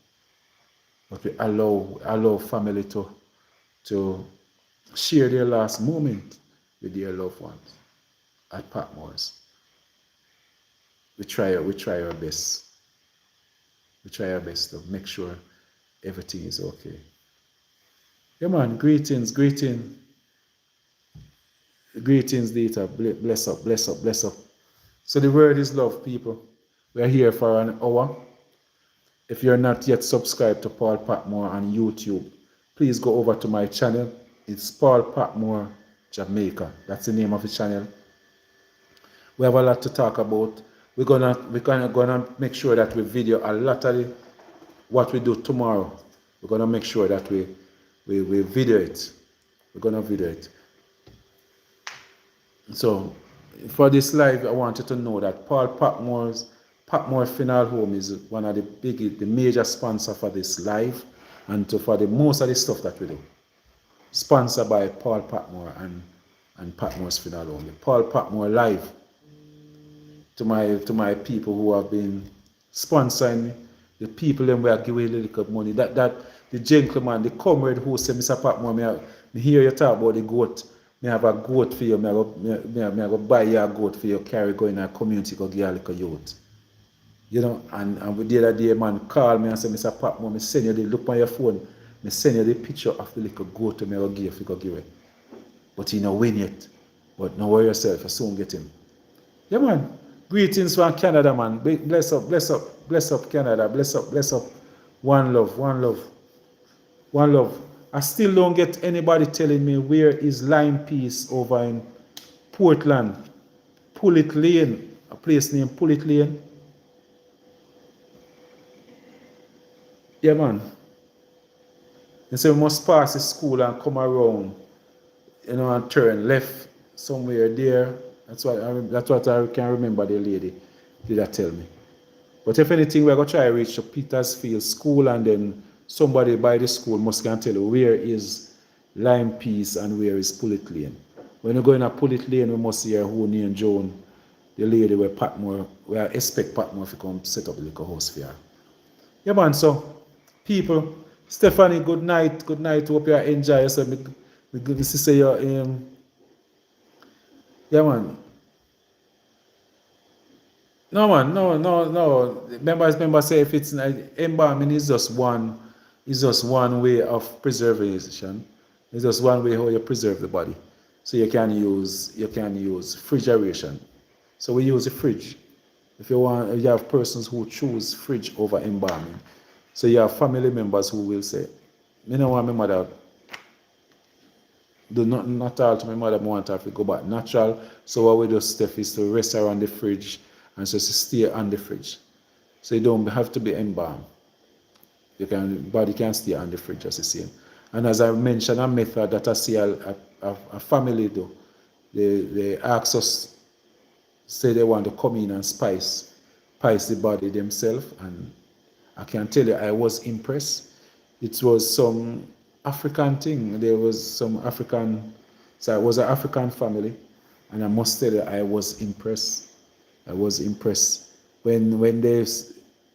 But we allow family to share their last moment with their loved ones at Patmore's. We try our best. We try our best to make sure everything is okay. Yeah, man, greetings, Dita. Bless up. So the word is love, people. We are here for an hour. If you're not yet subscribed to Paul Patmore on YouTube, please go over to my channel. It's Paul Patmore Jamaica. That's the name of the channel. We have a lot to talk about. We're gonna make sure that we video a lot of what we do tomorrow. We're gonna make sure that we video it. We're gonna video it. So for this live, I want you to know that Paul Patmore Funeral Home is one of the major sponsor for this live and for the most of the stuff that we do. Sponsored by Paul Patmore and Patmore's Funeral Home. The Paul Patmore Live. To my people who have been sponsoring me, the people them were giving a little money. That the gentleman, the comrade who said, Mr. Patmore, me hear you talk about the goat. Me have a goat for you. Me go buy you a goat for you, carry go in a community, go give a little youth. And the other day, man call me and say, Mr. Patmore, me send you the, look on your phone, me send you the picture of the little goat to me, I'll give you, give it. But he no win yet. But no worry yourself, you soon get him. Yeah, man. Greetings from Canada, man. Bless up, bless up, bless up, Canada. Bless up, bless up. One love, one love, one love. I still don't get anybody telling me where is Lime Peace over in Portland. Pullet Lane, a place named Pullet Lane. Yeah, man. They say we must pass the school and come around, and turn left somewhere there. That's what I can remember the lady did that tell me. But if anything, we're going to try to reach to Petersfield School, and then somebody by the school must can tell you where is Lime Peace and where is Pullet Lane. When you go in a Pullet Lane, we must hear who named Joan, the lady where Patmore, where I expect Patmore to come set up a little house for her. Yeah, man, so people, Stephanie, good night, good night. Hope you enjoy yourself. Me say you, yeah, man. No, man, no. Members say if it's embalming is just one way of preservation. It's just one way how you preserve the body. So you can use refrigeration. So we use a fridge. If you have persons who choose fridge over embalming. So you have family members who will say, "Me no want my mother do not all to my mother, I want her to go back natural." So what we do, Steph, is to rest her on the fridge and so to stay on the fridge. So you don't have to be embalmed. Body can stay on the fridge as the same. And as I mentioned, a method that I see a family do, they ask us, say they want to come in and spice the body themselves, and I can tell you I was impressed. It was some African thing. There was some African, so it was an African family, and I must tell you I was impressed. I was impressed when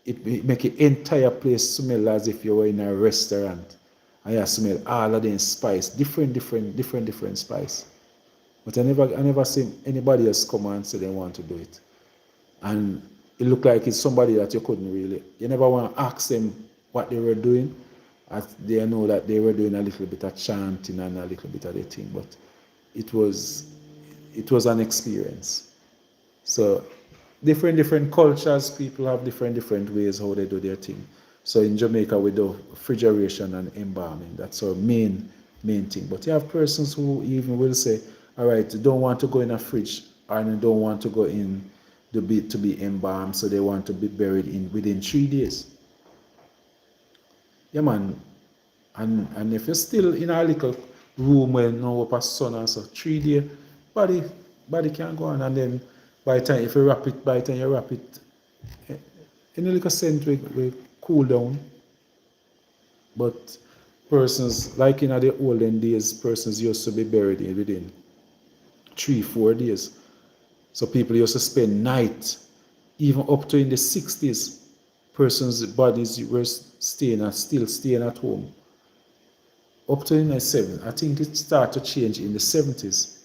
it make the entire place smell as if you were in a restaurant, and you smell all of them spice, different spice. But I never see anybody else come and say they want to do it, and it looked like it's somebody that you couldn't really. You never want to ask them what they were doing, as they know that they were doing a little bit of chanting and a little bit of the thing, but it was an experience. So different cultures, people have different ways how they do their thing. So in Jamaica we do refrigeration and embalming. That's our main thing. But you have persons who even will say, all right, you don't want to go in a fridge, and you don't want to go in to be embalmed, so they want to be buried within 3 days. Yeah, man. And if you're still in a little room where no up a sun and so 3 days, body can go on, and then by the time you wrap it, any little scent will cool down. But persons, like in the olden days, persons used to be buried within 3-4 days. So people used to spend night, even up to in the 60s, persons' bodies were still staying at home. Up to in the 70s, I think it started to change in the 70s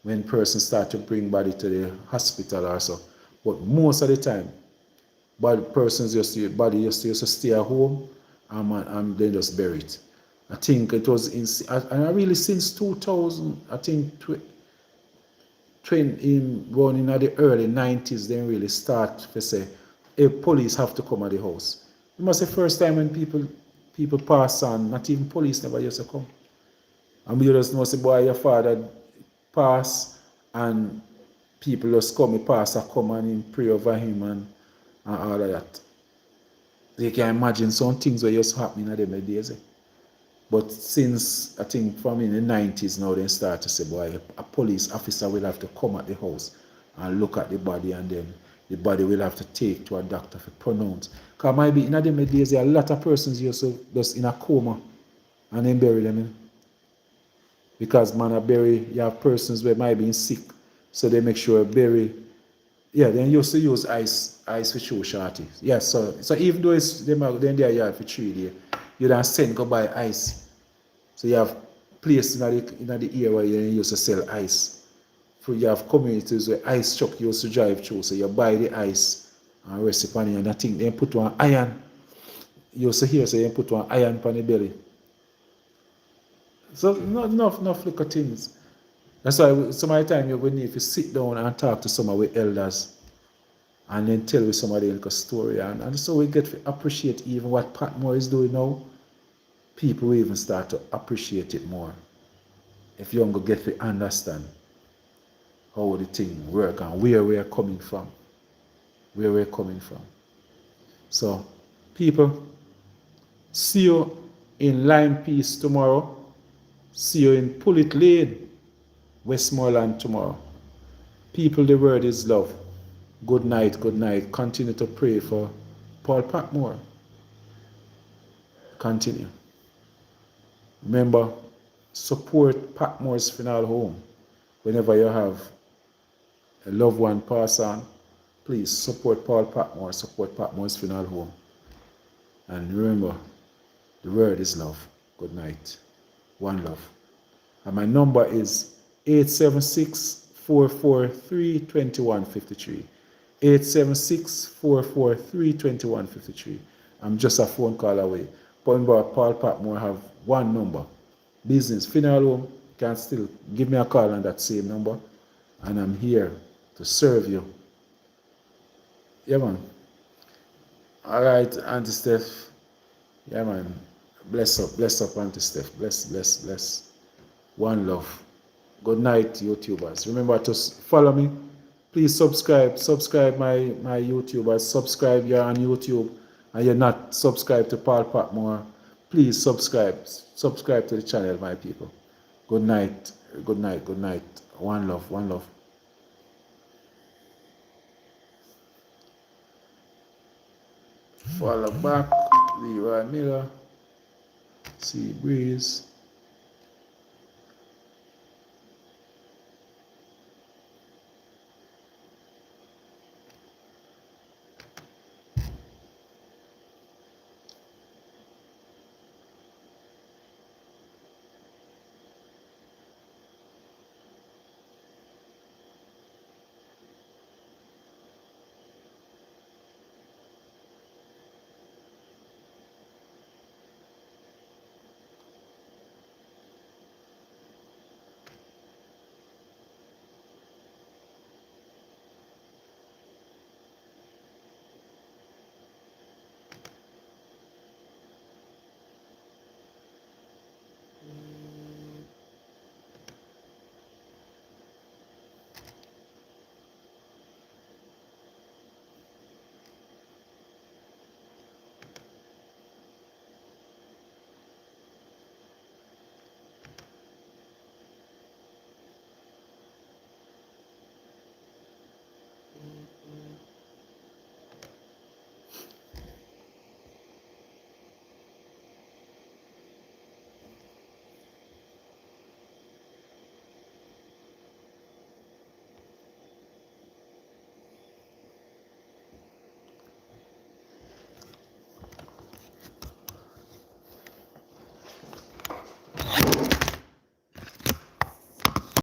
when persons start to bring body to the hospital or so. But most of the time, persons used to stay at home and then just bury it. I think it was and I really since 2000, I think going in the early 90s, then really start to say, hey, police have to come at the house. It must be the first time when people pass on, not even police never used to come. And we just know, say, boy, your father pass, and people just come, pastor come and pray over him and all of that. You can imagine some things that used to happen in them days. But since, I think from in the 90s now, they start to say, boy, a police officer will have to come at the house and look at the body, and then the body will have to take to a doctor to pronounce. Because maybe in them days, there are a lot of persons used to just in a coma and then bury them. Because you have persons where might be sick, so they make sure bury. Yeah, they used to use ice for show shorty. Yeah, so even though then they are for 3 days, you don't send go buy ice. So you have places in the area where you used to sell ice. So you have communities where ice truck used to drive through, so you buy the ice and rest upon it. And I think they put one iron. You also hear say they put one iron upon the belly. So not enough little things. That's why some of the time you're going to need to sit down and talk to some of the elders and then tell with somebody a story. And so we get to appreciate even what Patmore is doing now. People will even start to appreciate it more. If you don't get to understand how the thing work and where we're coming from. Where we're coming from. So, people, see you in Lime Peace tomorrow. See you in Pullet Lane, Westmoreland tomorrow. People, the word is love. Good night, good night. Continue to pray for Paul Patmore. Continue. Remember, support Patmore's Funeral Home. Whenever you have a loved one pass on, please support Paul Patmore, support Patmore's Funeral Home. And remember, the word is love. Good night. One love. And my number is 876-443-2153. 876-443-2153. I'm just a phone call away. But remember, Paul Patmore have one number. Business, funeral home, can still give me a call on that same number. And I'm here to serve you. Yeah, man. All right, Auntie Steph. Yeah, man. Bless up, Auntie Steph. Bless. One love. Good night, YouTubers. Remember to follow me. Please subscribe my YouTubers. Subscribe, you're on YouTube and you're not subscribed to Paul Patmore. Please subscribe to the channel, my people. Good night. One love. Follow back, Leroy Miller, Sea Breeze.